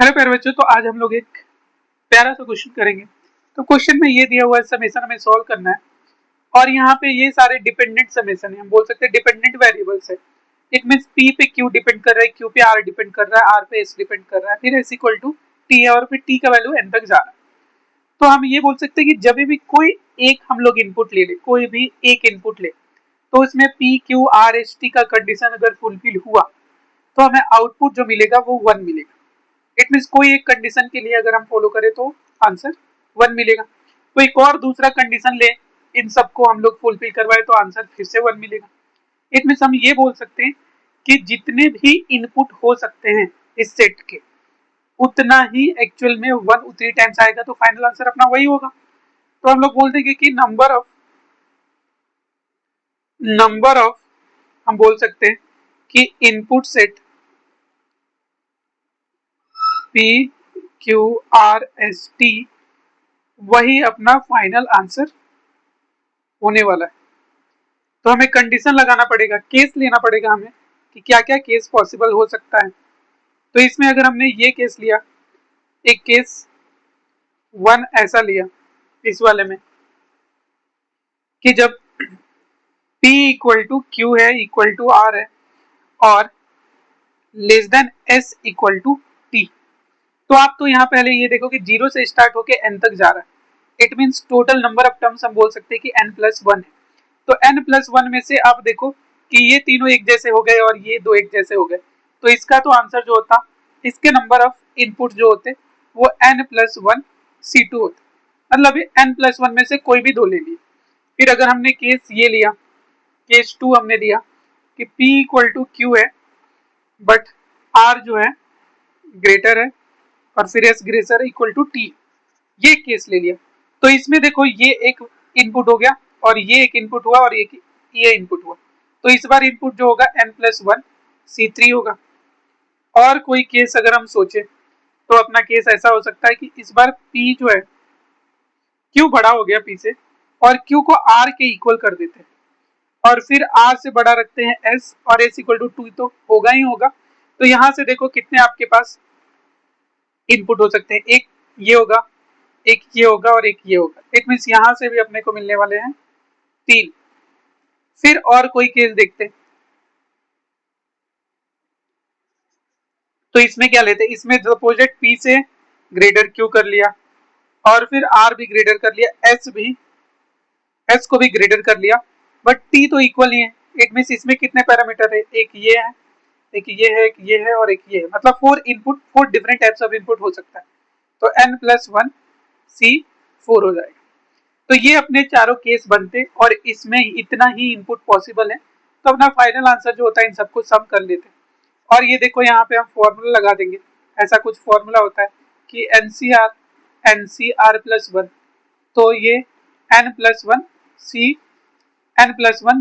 Hello प्यारे बच्चों, तो आज हम लोग एक प्यारा सा क्वेश्चन करेंगे। तो क्वेश्चन में ये दिया हुआ है, समेशन हमें सॉल्व करना है और यहाँ पे ये सारे डिपेंडेंट समेशन है, हम बोल सकते हैं डिपेंडेंट वेरिएबल्स है। इट मींस पी पे क्यू डिपेंड कर रहा है, क्यू पे आर डिपेंड कर रहा है, आर पे एस डिपेंड कर रहा है, फिर एस इक्वल टू टी है और फिर टी का वैल्यू एन तक जा रहा है। तो हम ये बोल सकते हैं कि जब भी कोई एक हम लोग इनपुट ले कोई भी एक इनपुट ले, तो इसमें P Q R S T का कंडीशन अगर फुलफिल हुआ तो हमें आउटपुट जो मिलेगा वो 1 मिलेगा। इट मीन कोई एक कंडीशन के लिए अगर हम फॉलो करें तो आंसर 1 मिलेगा। तो एक और दूसरा कंडीशन ले, इन सबको हम लोग फुलफिल करवाए तो आंसर फिर से 1 मिलेगा। इट मीन हम ये बोल सकते हैं कि जितने भी इनपुट हो सकते हैं इस सेट के, उतना ही एक्चुअल में 1 उतनी टाइम्स आएगा, तो फाइनल आंसर अपना वही होगा। तो हम लोग बोल देंगे कि नंबर ऑफ हम बोल सकते हैं कि input set P Q R S T वही अपना फाइनल आंसर होने वाला है। तो हमें कंडीशन लगाना पड़ेगा, केस लेना पड़ेगा हमें कि क्या क्या केस पॉसिबल हो सकता है। तो इसमें अगर हमने ये केस लिया, एक केस 1 ऐसा लिया इस वाले में कि जब P इक्वल टू क्यू है, इक्वल टू आर है और less than S equal to T. तो आप तो यहाँ पहले ये देखो कि 0 से स्टार्ट होके n तक जा रहा है। It means total number of terms हम बोल सकते हैं कि n+1 है। तो n+1 में से आप देखो कि ये तीनों एक जैसे हो गए और ये दो एक जैसे हो गए, तो इसका तो आंसर जो होता, इसके नंबर ऑफ इनपुट जो होते वो n+1 C2 होते, मतलब n+1 में से कोई भी दो ले लिए। फिर अगर हमने केस ये लिया, केस 2 हमने लिया कि P इक्वल टू क्यू है बट R जो है ग्रेटर है और फिर S greater equal to T, ये केस ले लिया। तो इसमें देखो ये एक इनपुट हो गया और ये एक इनपुट हुआ और ये इनपुट हुआ, तो इस बार इनपुट जो होगा n+1 C3 होगा। और कोई केस अगर हम सोचे तो अपना केस ऐसा हो सकता है कि इस बार P जो है, Q बड़ा हो गया P से और Q को R के इक्वल कर देते हैं और फिर R से बड़ा रखते हैं S और S इक्वल टू 2 तो होगा ही होगा। तो यहां से देखो कितने आपके पास इनपुट हो सकते हैं, एक ये होगा, एक ये होगा और एक ये होगा। इट मीन्स यहां से भी अपने को मिलने वाले हैं 3। फिर और कोई केस देखते हैं, तो इसमें क्या लेते हैं, इसमें सपोजेट P से ग्रेटर Q कर लिया और फिर R भी ग्रेटर कर लिया, S को भी ग्रेटर कर लिया, बट T तो इक्वल ही है। इट मीन्स इसमें कितने पैरामीटर है, एक ये है, एक ये है, एक ये है और एक ये है, मतलब 4 डिफरेंट टाइप्स ऑफ इनपुट हो सकता है। तो n+1 C4 हो जाएगा। तो ये अपने चारों केस बनते और इसमें इतना ही इनपुट पॉसिबल है, तो अपना फाइनल आंसर जो होता है इन सबको सम कर लेते हैं। और ये देखो यहाँ पे हम फॉर्मूला लगा देंगे, ऐसा कुछ फॉर्मूला होता है कि NCR+1, तो ये n+1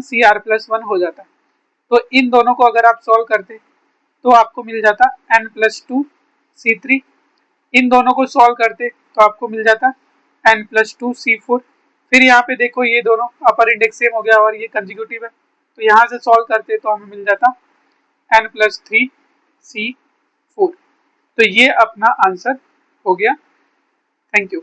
CR+1 हो जाता है। तो इन दोनों को अगर आप सॉल्व करते तो आपको मिल जाता n+2 C3, इन दोनों को सॉल्व करते तो आपको मिल जाता n+2 C4। फिर यहाँ पे देखो ये दोनों अपर इंडेक्स सेम हो गया और ये कंजिक्यूटिव है, तो यहाँ से सॉल्व करते तो हमें मिल जाता n+3 C4। तो ये अपना आंसर हो गया। Thank you.